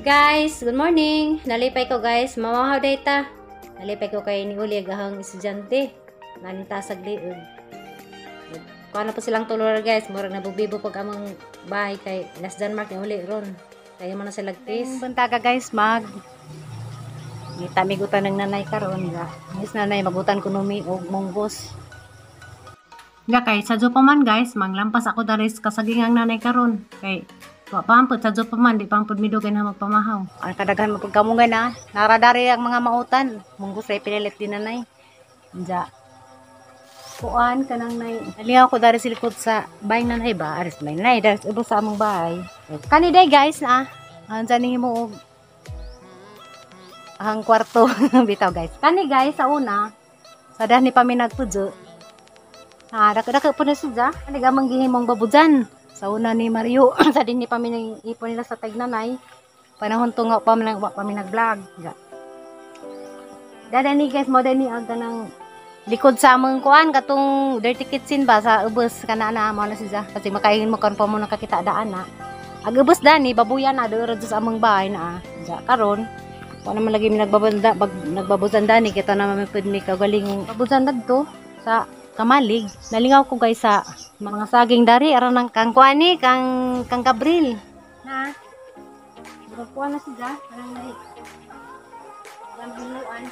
Guys, good morning. Nalipay ko guys, mamahaw data. Nalipay ko kay ni Uli agahang estudyante. Nanita sagliod. Kuha na po silang tulor guys, murag nabubibo pag amang bahay kay Las Denmark ni Uli ron. Kaya mo na sila lagtis. Buntaga guys, Tamigutan ng nanay karon nga. Yes nanay magutan ko numi og monggos. Nga kay sa Jopaman guys, manglampas ako daris kasagingang nanay karon. Kay pampud sa Jopaman di pampud midugay na magpamahaw. Ang kadaghan mapagkamungay na naradari ang mga mautan. Monggos ay pinilit din nanay. Nja. Kuan kanang nay. Naliaw ko dari silikod sa bayang nanay ba? Aris may nanay dari ubos sa among bahay. Kani day guys na. Anjan ni mo ang kwarto bitaw guys. Kani guys sa una sa dahni pa mi nagpudyo. Dako po na siya. Kani gamang gihimong babudyan. Sa una ni Mario sa dinhi pa mi ipon nila sa tagnanay. Panahon to nga pa mi nag-vlog. Dada ni guys mo ni aga nang likod sa among kuan katong dirty kitchen ba sa ubos kana na mo na siya. Kasi makaingin mo kon pa mo nakakita daan na. Ag ubos dani babuyan na duro sa among bahay na. Karon wala man lagi nagbabuzan dani kita na mamipid mi kagaling babuzan dagto sa Kamalig. Nalingaw ko guys sa mga saging dari aron nang kang kuani kang Gabriel na kuha na siya kanang nai gambiluan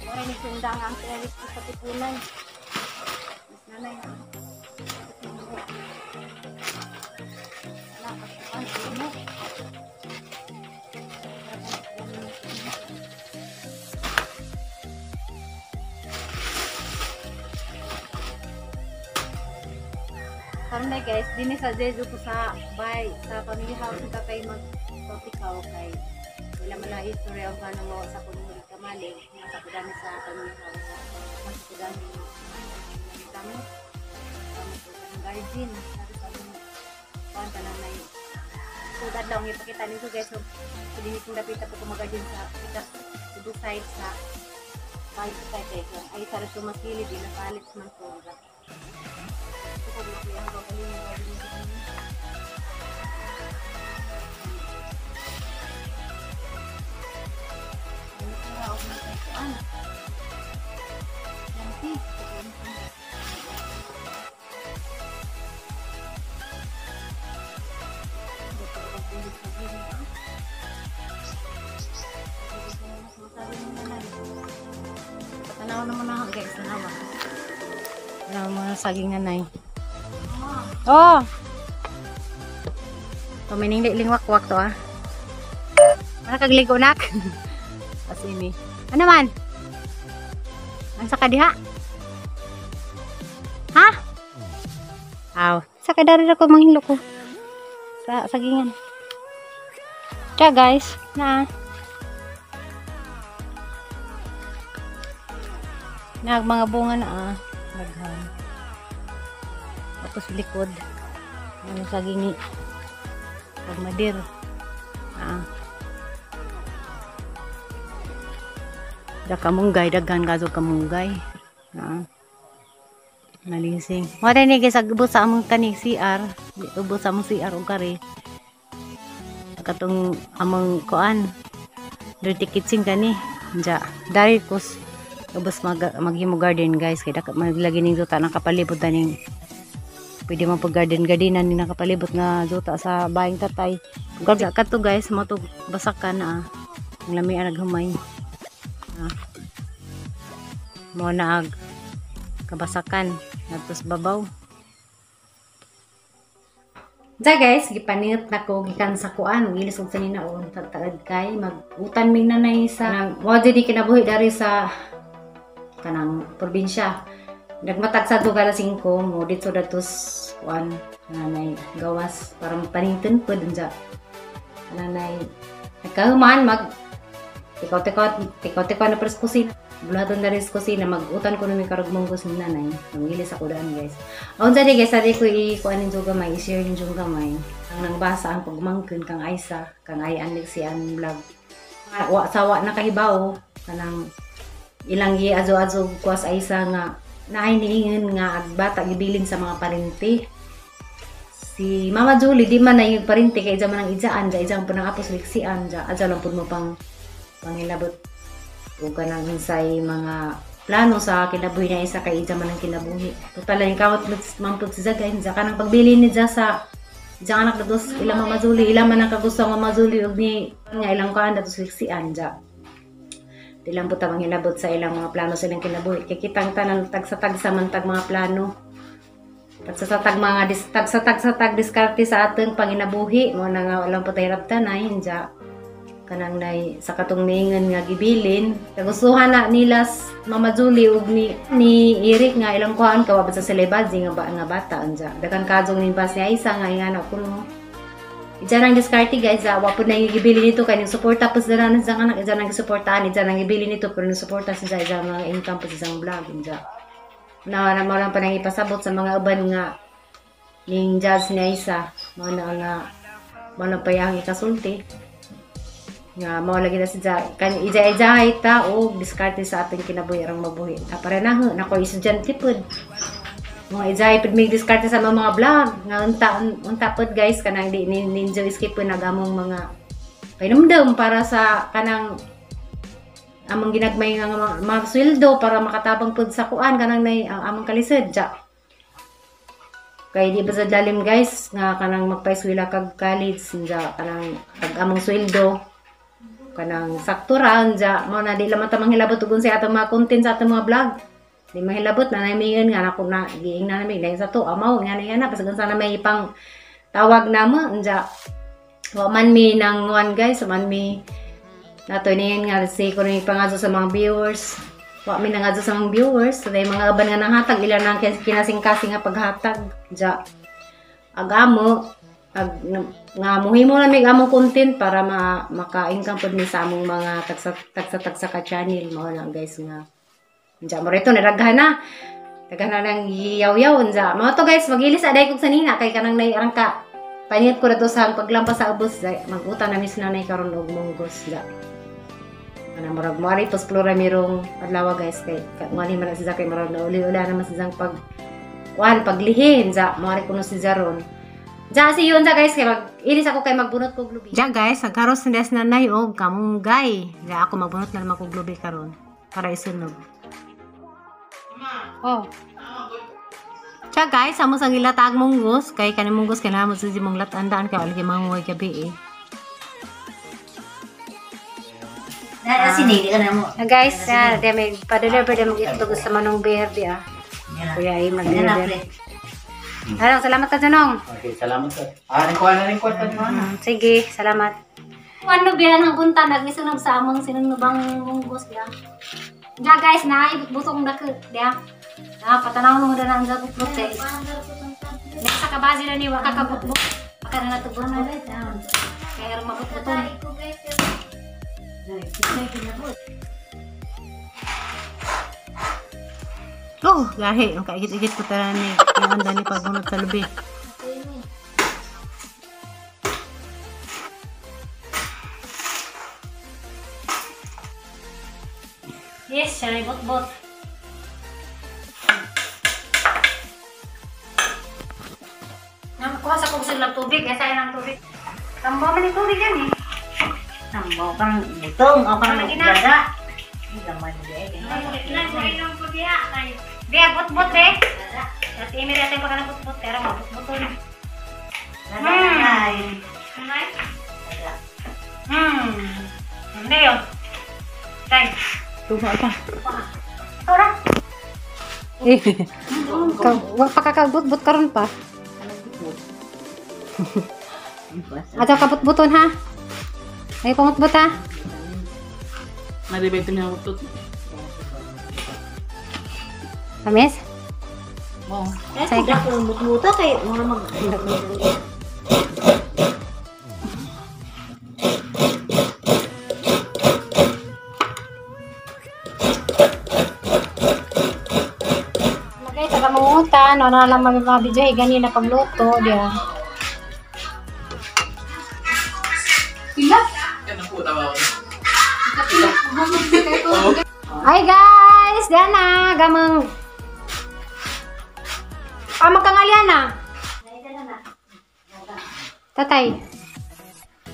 ay nagsundan ang credit sa tipunan. Nanay. Karon na guys, dinhi sa Jeju ko sa bay sa family house kita kay mag-totikaw kay wala man na istorya o gano mo sa kuno Kamalig nasa kudani sa family house. Mas kudani kami ang garden sabi sa kuan tanang nay sudad daw ipakita nito guys so hindi kong dapat po kumagarden sa ito side sa bike side ay sarap tumakili din napalit man ko ito ko dito yung galing tanaw naman na guys, tanawa. Tanaw mo na saging nanay. Oh! Tumining lingwak-wak to ah. Nakakagligo nak. Kasi ini. Ano man? Ang saka diha? Ha? Aw, saka dari ako manghilo ko. Sa sagingan. Kaya guys, na mga bunga na naghan. Tapos likod. Ano saging ni pagmadir. Da kamunggay daghan kaso kamunggay. Nalising. Wala ni guys agbo sa among kanig CR, ubos sa among CR og kare. Katong among kuan dirty kitchen kani. Ja, dari kus ubos maghimo garden guys kay dapat maglagi ning duta nakapalibot ning pwede man pag garden-gardenan ni nakapalibot nga duta sa bahay tatay. Gagla kadto guys mo to basakan na ang lami naghumay. Mo na ag kabasakan natos babaw. Da guys, gipaningot na ko gikan sa kuan, gilisod sa ninaon tatagad kay magutan ming nanay sa mo di kinabuhi dari sa kanang probinsya. Nagmatag sa duga na 5 mo dito datos kuan nanay gawas para panington pud unja. Nanay nagkahuman mag tikaw na pres kusina. Bulaton na rin kusina magutan ko nami karog monggos ni nanay. Nangilis ako daan guys. Aun sa di guys, adi ko i-kuan ninyo gamay, i-share ninyo gamay. Ang nangbasa ang pagmangkin kang Aisa, kang Ayan si an vlog. sawa na kahibaw kanang ilang azo-azo kuwas ay isa nga naay niingon nga bata gibilin sa mga parente. Si Mama Julie di man na yung parente kay man ang ijaan ja ijang punang apos liksian ja adja lang pud mo pangilabot o kanang insay mga plano sa kinabuhi na isa kay ija man ang kinabuhi. Total lang kawat mampud sa jaga inja kanang pagbili ni ja sa ijang anak dados ilang Mama Julie ilang man ang kagusto Mama Julie og ni nga ilang kaan dados liksian ja. Dilang po tamang hinabot sa ilang mga plano sa ilang kinabuhi. Kaya kitang tanan tag-sa-tag sa mantag mga plano. Tag-sa-tag mga tag-sa-tag diskarte sa ating panginabuhi. Mo na nga walang patahirap tanay. Hinja. Kanang nay sa katong ningan nga gibilin. Kagustuhan na nila Mama Julie ug ni Eric nga ilang kuhaan kawabad sa celebrity nga bata. Hinja. Dakan kadzong ninbas niya isa nga ingana kuno. Diyan ang diskarte guys, wapod na yung gibili nito kaya yung suporta po sa daran sa anak, diyan ang gisuportahan, diyan ang gibili nito pero yung suporta siya diyan mga income po sa isang vlog diyan. Na mo lang pa nang ipasabot sa mga uban nga yung judge niya isa, mo na payang ikasulti. Nga mo lagi na siya kan ija-ijahay ta o diskarte sa ating kinabuhi arang mabuhi. Para na nako estudyante pud. Mga ijay pud may diskarte sa mga vlog nga unta pod guys kanang di ninja skip po nagamong mga painumdum para sa kanang among ginagmay nga mga sweldo para makatabang pod sa kuan kanang nay ang among kalisod ja. Kay di ba sa lalim guys nga kanang magpaeskwela kag college ja kanang pag among sweldo kanang sakto ra ja mo na di lamang ta manghilabot ug unsay atong mga content sa atong mga vlog. Di mahilabot na namigan nga nako na giing na nami dahil sa to amaw nga na pasagan sana may ipang tawag na mo unja wa man mi nang one guys man mi nato niyan nga si ko ni pangazo sa mga viewers wa mi nangazo sa mga viewers so day mga aban nga nanghatag ila nang kinasing-kasing nga paghatag ja agamo nga muhimo na mig among content para maka-income pud mi sa among mga tagsa ka channel mao lang guys nga Diyan mo rito, naraghan na. Daghan na ng yaw-yaw. Mga to guys, mag-ilis aday kong sanina. Kay kanang nairang ka. Panit ko na to sa paglampas sa ubos. Mag-utang na mis na karon og munggos. Ano, marag mo ari, posplura mirong adlawa guys. Kay ngani man siya kay marag na uli-ula naman siya paglihin. Mo ari kuno si Jaron. Si yun guys, kay mag-ilis ako kay magbunot kog lubi. Guys, nagkaros na des nanay og kamunggay. Ako magbunot na naman kog lubi karon para isunog. Oh. Siya guys, amo sang ilatag munggos kay kaning munggos kana mo sa mong latandaan kay algi mangoy gabi eh. Na sinili ka na mo. Guys, dia may pa-deliver dia mag-itlog sa Manong Berde ah. Kuya ay mag-deliver. Ano, salamat ka Janong. Okay, salamat sir. Rin ko pa naman. Sige, salamat. Ano biyan ang punta nagisunog sa among sinunubang munggos dia. Diya guys, busok na dia. Patanaw mo na ang gabot-bot guys. Nasa kabazi na ni waka kabot-bot. Baka na natubon na guys. Kaya rin mabot-boton. Oh, gahi. Ang kaigit-igit ko tara ni ang anda ni pagbunot sa lubi. Yes, siya na bot-bot. Kuha sa kugsil ng tubig, kaya sa'yo ng tubig. Tambaw man yung tubig yan eh. Tambaw kang butong o kang nagdaga. Hindi naman din. Ilang po diya. Biya, bot-bot eh. At imi natin pa ka na bot-bot, pero mabot-boto na. Hindi yun. Tay. Tuba pa. Tora. Wag pa kakabot-bot karon pa. Ato kabut-buton ha. Ay pangutbot ha. Nadibay ito niya utut. Kamis? Oo. Kaya kung ako but-buta kay mura mag... Magay sa kamungutan, wala lang mabibidyo ganina pagluto diyan. Yan ang puta ba ako? Hi guys, Diana, gamang magkangalian na. Tatay.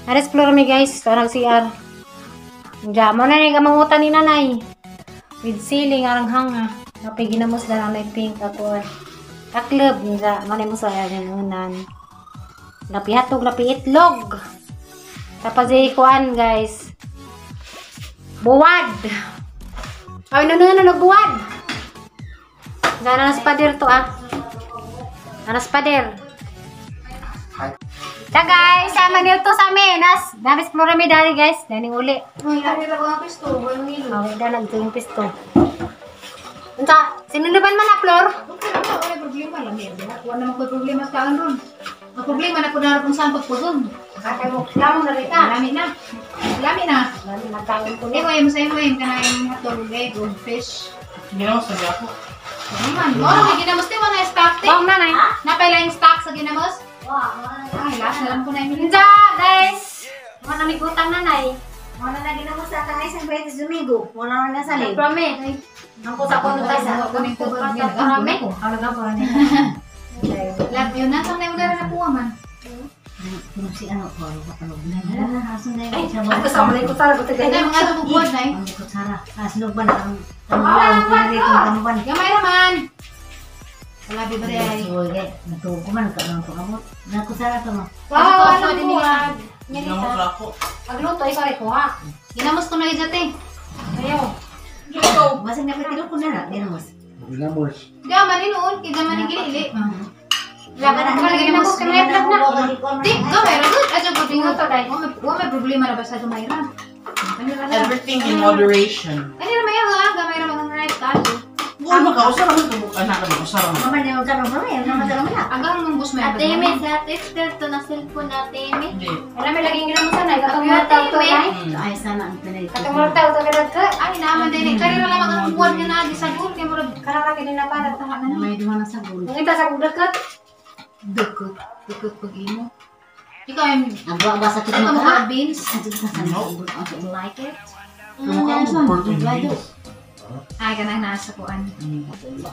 Na-explore mi guys, parang CR. Diyan mo na ni gamangutan ni nanay. With ceiling arang hanga. Napay ginamos na nanay pink ako. Kaklub niya, manay mo sa ayan unan. Lapi hatog, lapi itlog. Tapos kuan guys. Buwad. Ay, nagbuwad. Nanas pader to ah. Nanas pader. Siya guys, sama dito sa amin. Na-explore kami dali guys. Daning uli. Uy, lari na ko ang pisto. Walang ilo. Okay, na nagtuwing pisto. Unta, sinunuban man na, Flor? Wala problema lang yan. Wala naman ko problema sa kaan ron. Ang problema na po na kung saan pagpudon. Kakay mo, lamang na rin ka. Lami na. Lami na. Nagtawin ko Eh, na. wala mo sa iyo yung kanayang hatog, goldfish. Ginawa sa ako. Naman. Oh, may ginamos din mo na stock din. Bawang nanay. Napay lang stock sa ginamos. Ay, last na lang ko na yung Unta, guys. Mga namigutang nanay. Wala na ginamos sa kanay sa Betis Domingo. Wala na sa lib. Promise. Ang kusa ko nung tayo sa Kuning ko ba? Marami. Ang nagapura nila. Love you na. Saan na yung na puwa man? Kung si ano ko, ano na haso na Ay, yung ang kasama na yung kutsara ko Ay, tayo. mga tububuan na eh. Ang kutsara. Haslog ba na ang pinari kong tamban. Gamay naman. Wala ba rin ay. Sige, natuwa ko man ka nang kamot. Na kutsara ka mo. Wow, Ano ano din mo niya? Ginawa sa ako. Pagluto, ikaw rin ko ha. Ginamos ko na yung dati. Ayaw. Basig na pitilo ko na na ginamos. Ginamos. Gaman ni noon. Kaya gaman ni gilili. Laban na. Kalagay na mo ka may vlog na. Di, gamay ra good. Adyo ko tingin Ito, Day. Wa may problema na ba sa gamay ra? Everything in moderation. Ano ra may ha? Gamay ra mga rice tayo. Buwan makausar naman ito. Anak ka makausar naman. Mama niya magkano ba? Yan naman talaga na. Agang mong bus may. sa texter to na cellphone na teme. Hindi. Alam mo, laging ginawa mo sana. Katong mortal to, Day. Ay sana ang pinay. Katong mortal to, kadad ka. Ay naman din. Kaya ra lang ang buwan nga na sa dul kay murag Karang ka na para taha na. May duha na sa gulo. Ang iba sa kudakat. dukot. Dukot pag imo. Ikaw ay Ang buwa ba sa ikaw mo kitmo ka? ka beans. Adyo ka sa gulo. Ang like it. Ay kanang nasa kuan.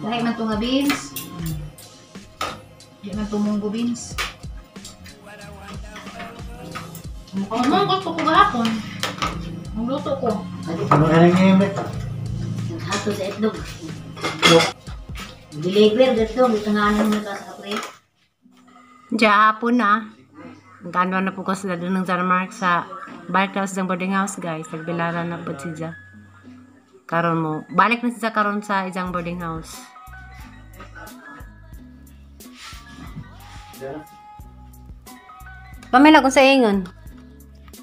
Dahil man to nga beans. Di man to munggo beans. Ano gusto ko gahapon? Ang luto ko. Ano ka nang ngimik? Hato sa itlog. Biligwer dito, dito nga ano na sa kapre. Diya hapon na. Gano'n na po ko sila doon ng Jarmark sa Barkhouse ng boarding house guys. Nagbilaran na po siya. Karon mo. Balik na siya karon sa isang boarding house. Pamela kung sa ingon.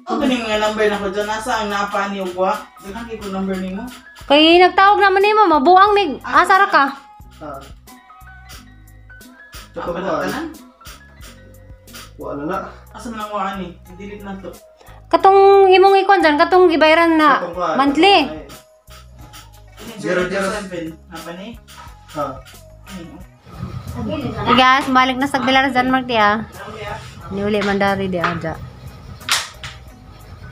Ano ba yung mga number na ko dyan? Nasa ang napa ni Ugwa? Ganang ko number ni mo? Kay nagtawag naman ni mo, mabuang mig. Asara ka. Ako ba na tanan? Wala na. Asa man ang waan ni? Delete na to. Katong imong ikon dyan, katong gibayaran na monthly. 007. Napa ni? Ha. Hey guys, balik na sa Bilar Janmark dia. Niuli mandari di aja.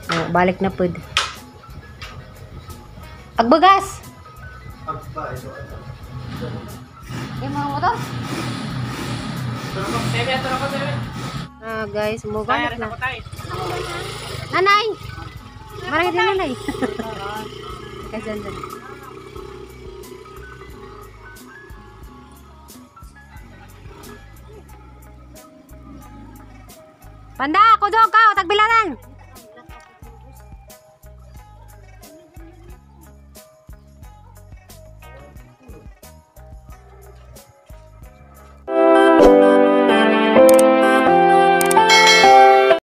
Oh, balik na pud. Agbagas. Agba ito. Imo mo to? Ah guys, mo balik na. Nanay. Marami din nanay. Kajan din. Panda, kudog ka, tagbilaran.